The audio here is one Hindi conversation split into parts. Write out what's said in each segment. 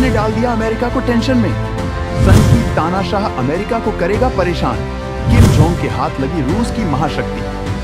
किसने डाल दिया अमेरिका को टेंशन में? सन की तानाशाह अमेरिका को करेगा परेशान। किम जोंग के हाथ लगी रूस की महाशक्ति।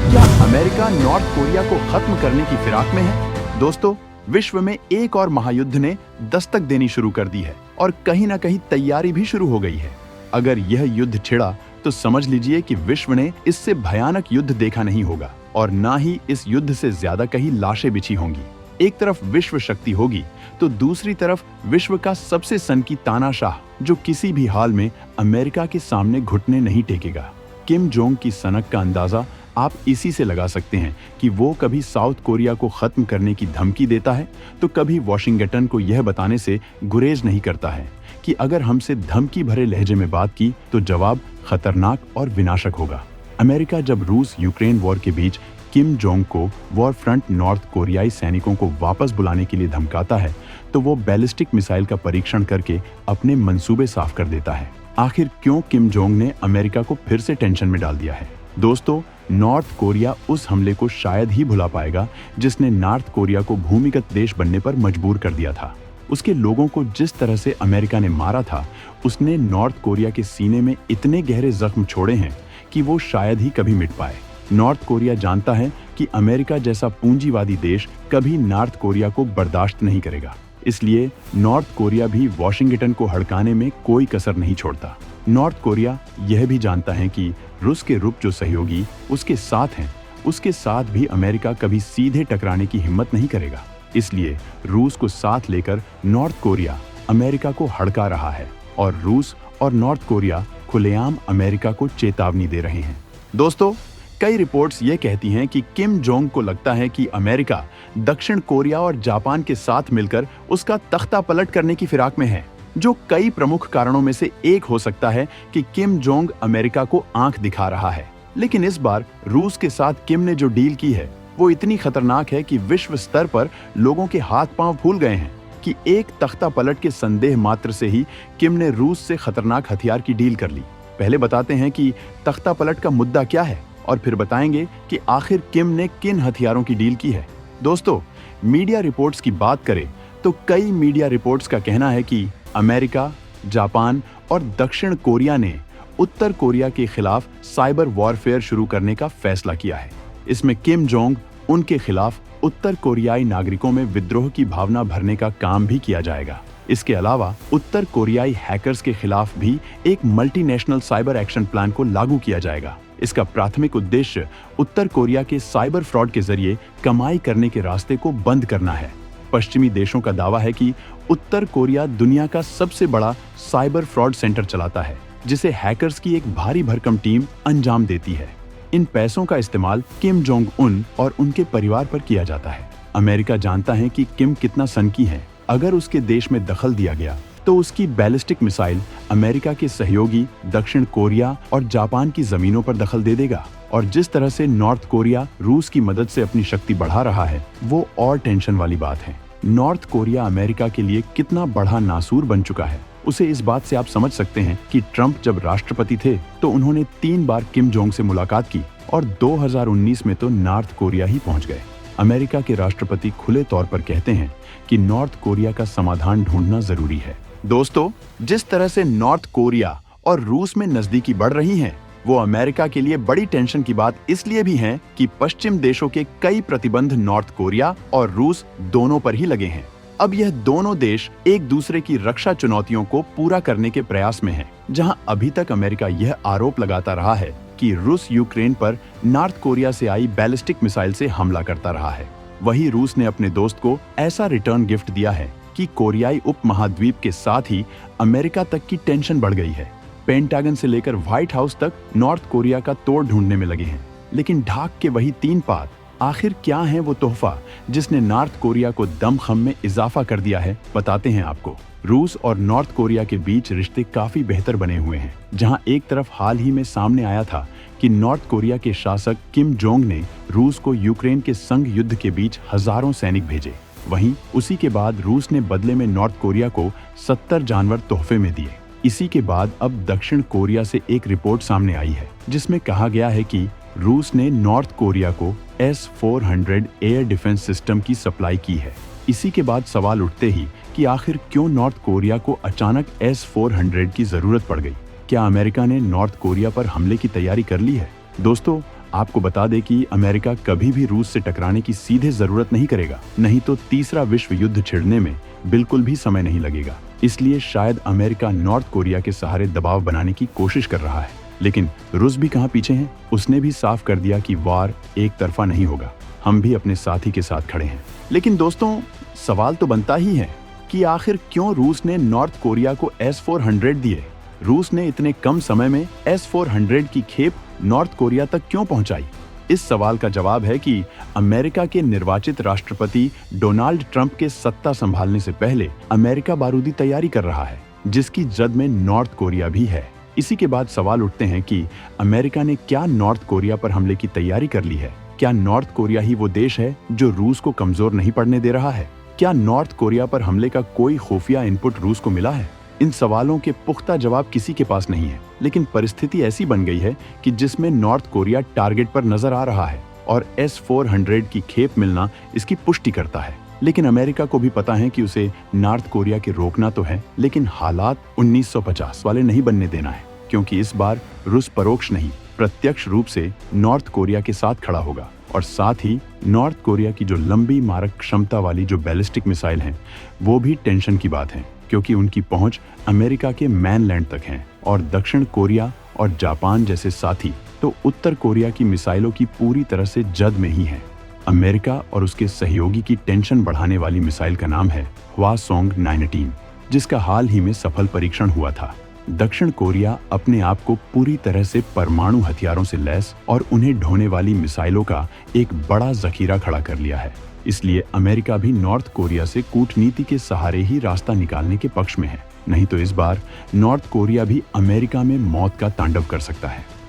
क्या अमेरिका नॉर्थ कोरिया को खत्म करने की फिराक में है? दोस्तों, विश्व में एक और महायुद्ध ने दस्तक देनी शुरू कर दी है और कहीं ना कहीं तैयारी भी शुरू हो गई है। अगर यह युद्ध छिड़ा तो समझ लीजिए कि विश्व ने इससे भयानक युद्ध देखा नहीं होगा और ना ही इस युद्ध से ज्यादा कहीं लाशें बिछी होंगी। एक तरफ विश्व शक्ति होगी तो दूसरी तरफ विश्व का सबसे सनकी तानाशाह, जो किसी भी हाल में अमेरिका के सामने घुटने नहीं टेकेगा। किम जोंग की सनक का अंदाजा आप इसी से लगा सकते हैं कि वो कभी साउथ कोरिया को खत्म करने की धमकी देता है तो कभी वॉशिंगटन को यह बताने से गुरेज नहीं करता है कि अगर हमसे धमकी भरे लहजे में बात की तो जवाब खतरनाक और विनाशक होगा। अमेरिका जब रूस यूक्रेन वॉर के बीच किम जोंग को वॉर फ्रंट नॉर्थ कोरियाई सैनिकों को वापस बुलाने के लिए धमकाता है तो वो बैलिस्टिक मिसाइल का परीक्षण करके अपने मंसूबे साफ कर देता है। आखिर क्यों किम जोंग ने अमेरिका को फिर से टेंशन में डाल दिया है? दोस्तों, नॉर्थ कोरिया उस हमले को शायद ही भुला पाएगा जिसने नॉर्थ कोरिया को भूमिगत देश बनने पर मजबूर कर दिया था। उसके लोगों को जिस तरह से अमेरिका ने मारा था, उसने नॉर्थ कोरिया के सीने में इतने गहरे जख्म छोड़े हैं कि वो शायद ही कभी मिट पाए। नॉर्थ कोरिया जानता है कि अमेरिका जैसा पूंजीवादी देश कभी नॉर्थ कोरिया को बर्दाश्त नहीं करेगा। इसलिए नॉर्थ कोरिया भी वॉशिंगटन को हड़काने में कोई कसर नहीं छोड़ता। नॉर्थ कोरिया यह भी जानता है कि रूस के रूप जो सहयोगी उसके साथ हैं, उसके साथ भी अमेरिका कभी सीधे टकराने की हिम्मत नहीं करेगा। इसलिए रूस को साथ लेकर नॉर्थ कोरिया अमेरिका को हड़का रहा है और रूस और नॉर्थ कोरिया खुलेआम अमेरिका को चेतावनी दे रहे हैं। दोस्तों, कई रिपोर्ट्स ये कहती हैं कि किम जोंग को लगता है कि अमेरिका दक्षिण कोरिया और जापान के साथ मिलकर उसका तख्ता पलट करने की फिराक में है, जो कई प्रमुख कारणों में से एक हो सकता है कि किम जोंग अमेरिका को आंख दिखा रहा है। लेकिन इस बार रूस के साथ किम ने जो डील की है वो इतनी खतरनाक है कि विश्व स्तर पर लोगों के हाथ पांव फूल गए हैं कि एक तख्ता पलट के संदेह मात्र से ही किम ने रूस से खतरनाक हथियार की डील कर ली। पहले बताते हैं कि तख्ता पलट का मुद्दा क्या है और फिर बताएंगे कि आखिर किम ने किन हथियारों की डील की है। दोस्तों, मीडिया रिपोर्ट्स की बात करें तो कई मीडिया रिपोर्ट्स का कहना है कि अमेरिका, जापान और दक्षिण कोरिया ने उत्तर कोरिया के खिलाफ साइबर वॉरफेयर शुरू करने का फैसला किया है। इसमें किम जोंग उनके खिलाफ उत्तर कोरियाई नागरिकों में विद्रोह की भावना भरने का काम भी किया जाएगा। इसके अलावा उत्तर कोरियाई हैकर्स के खिलाफ भी एक मल्टीनेशनल साइबर एक्शन प्लान को लागू किया जाएगा। इसका प्राथमिक उद्देश्य उत्तर कोरिया के साइबर फ्रॉड के जरिए कमाई करने के रास्ते को बंद करना है। पश्चिमी देशों का दावा है कि उत्तर कोरिया दुनिया का सबसे बड़ा साइबर फ्रॉड सेंटर चलाता है, जिसे हैकर्स की एक भारी भरकम टीम अंजाम देती है। इन पैसों का इस्तेमाल किम जोंग उन और उनके परिवार पर किया जाता है। अमेरिका जानता है कि किम कितना सनकी है। अगर उसके देश में दखल दिया गया तो उसकी बैलिस्टिक मिसाइल अमेरिका के सहयोगी दक्षिण कोरिया और जापान की जमीनों पर दखल दे देगा। और जिस तरह से नॉर्थ कोरिया रूस की मदद से अपनी शक्ति बढ़ा रहा है, वो और टेंशन वाली बात है। नॉर्थ कोरिया अमेरिका के लिए कितना बड़ा नासूर बन चुका है, उसे इस बात से आप समझ सकते हैं कि ट्रंप जब राष्ट्रपति थे तो उन्होंने 3 बार किम जोंग से मुलाकात की और 2019 में तो नॉर्थ कोरिया ही पहुंच गए। अमेरिका के राष्ट्रपति खुले तौर पर कहते हैं कि नॉर्थ कोरिया का समाधान ढूंढना जरूरी है। दोस्तों, जिस तरह से नॉर्थ कोरिया और रूस में नजदीकी बढ़ रही हैं, वो अमेरिका के लिए बड़ी टेंशन की बात इसलिए भी है कि पश्चिम देशों के कई प्रतिबंध नॉर्थ कोरिया और रूस दोनों पर ही लगे हैं। अब यह दोनों देश एक दूसरे की रक्षा चुनौतियों को पूरा करने के प्रयास में हैं, जहां अभी तक अमेरिका यह आरोप लगाता रहा है कि रूस यूक्रेन पर नॉर्थ कोरिया से आई बैलिस्टिक मिसाइल से हमला करता रहा है। वहीं रूस ने अपने दोस्त को ऐसा रिटर्न गिफ्ट दिया है कि कोरियाई उपमहाद्वीप के साथ ही अमेरिका तक की टेंशन बढ़ गई है। पेंटागन से लेकर व्हाइट हाउस तक नॉर्थ कोरिया का तोड़ ढूंढने में लगे हैं। लेकिन ढाक के वही 3 पात, आखिर क्या है वो तोहफा जिसने नॉर्थ कोरिया को दमखम में इजाफा कर दिया है, बताते हैं आपको। रूस और नॉर्थ कोरिया के बीच रिश्ते काफी बेहतर बने हुए हैं, जहां एक तरफ हाल ही में सामने आया था कि नॉर्थ कोरिया के शासक किम जोंग ने रूस को यूक्रेन के संग युद्ध के बीच हजारों सैनिक भेजे। वहीं उसी के बाद रूस ने बदले में नॉर्थ कोरिया को 70 जानवर तोहफे में दिए। इसी के बाद अब दक्षिण कोरिया से एक रिपोर्ट सामने आई है जिसमें कहा गया है कि रूस ने नॉर्थ कोरिया को S-400 एयर डिफेंस सिस्टम की सप्लाई की है। इसी के बाद सवाल उठते ही कि आखिर क्यों नॉर्थ कोरिया को अचानक S-400 की जरूरत पड़ गई। क्या अमेरिका ने नॉर्थ कोरिया पर हमले की तैयारी कर ली है? दोस्तों, आपको बता दें कि अमेरिका कभी भी रूस से टकराने की सीधे जरूरत नहीं करेगा, नहीं तो तीसरा विश्व युद्ध छिड़ने में बिल्कुल भी समय नहीं लगेगा। इसलिए शायद अमेरिका नॉर्थ कोरिया के सहारे दबाव बनाने की कोशिश कर रहा है। लेकिन रूस भी कहाँ पीछे है? उसने भी साफ कर दिया कि वार एक तरफा नहीं होगा, हम भी अपने साथी के साथ खड़े हैं। लेकिन दोस्तों, सवाल तो बनता ही है कि आखिर क्यों रूस ने नॉर्थ कोरिया को S-400 दिए? रूस ने इतने कम समय में S-400 की खेप नॉर्थ कोरिया तक क्यों पहुंचाई? इस सवाल का जवाब है कि अमेरिका के निर्वाचित राष्ट्रपति डोनाल्ड ट्रंप के सत्ता संभालने से पहले अमेरिका बारूदी तैयारी कर रहा है, जिसकी जद में नॉर्थ कोरिया भी है। इसी के बाद सवाल उठते हैं कि अमेरिका ने क्या नॉर्थ कोरिया पर हमले की तैयारी कर ली है? क्या नॉर्थ कोरिया ही वो देश है जो रूस को कमजोर नहीं पड़ने दे रहा है? क्या नॉर्थ कोरिया पर हमले का कोई खुफिया इनपुट रूस को मिला है? इन सवालों के पुख्ता जवाब किसी के पास नहीं है, लेकिन परिस्थिति ऐसी बन गई है कि जिसमें नॉर्थ कोरिया टारगेट पर नजर आ रहा है और S-400 की खेप मिलना इसकी पुष्टि करता है। लेकिन अमेरिका को भी पता है कि उसे नॉर्थ कोरिया के रोकना तो है, लेकिन हालात 1950 वाले नहीं बनने देना है, क्योंकि इस बार रूस परोक्ष नहीं प्रत्यक्ष रूप से नॉर्थ कोरिया के साथ खड़ा होगा। और साथ ही नॉर्थ कोरिया की जो लंबी मारक क्षमता वाली जो बैलिस्टिक मिसाइल हैं, वो भी टेंशन की बात है, क्योंकि उनकी पहुंच अमेरिका के मैनलैंड तक है और दक्षिण कोरिया और जापान जैसे साथी तो उत्तर कोरिया की मिसाइलों की पूरी तरह से जद में ही है। अमेरिका और उसके सहयोगी की टेंशन बढ़ाने वाली मिसाइल का नाम है हवासोंग 19, जिसका हाल ही में सफल परीक्षण हुआ था। दक्षिण कोरिया अपने आप को पूरी तरह से परमाणु हथियारों से लैस और उन्हें ढोने वाली मिसाइलों का एक बड़ा जखीरा खड़ा कर लिया है। इसलिए अमेरिका भी नॉर्थ कोरिया से कूटनीति के सहारे ही रास्ता निकालने के पक्ष में है, नहीं तो इस बार नॉर्थ कोरिया भी अमेरिका में मौत का तांडव कर सकता है।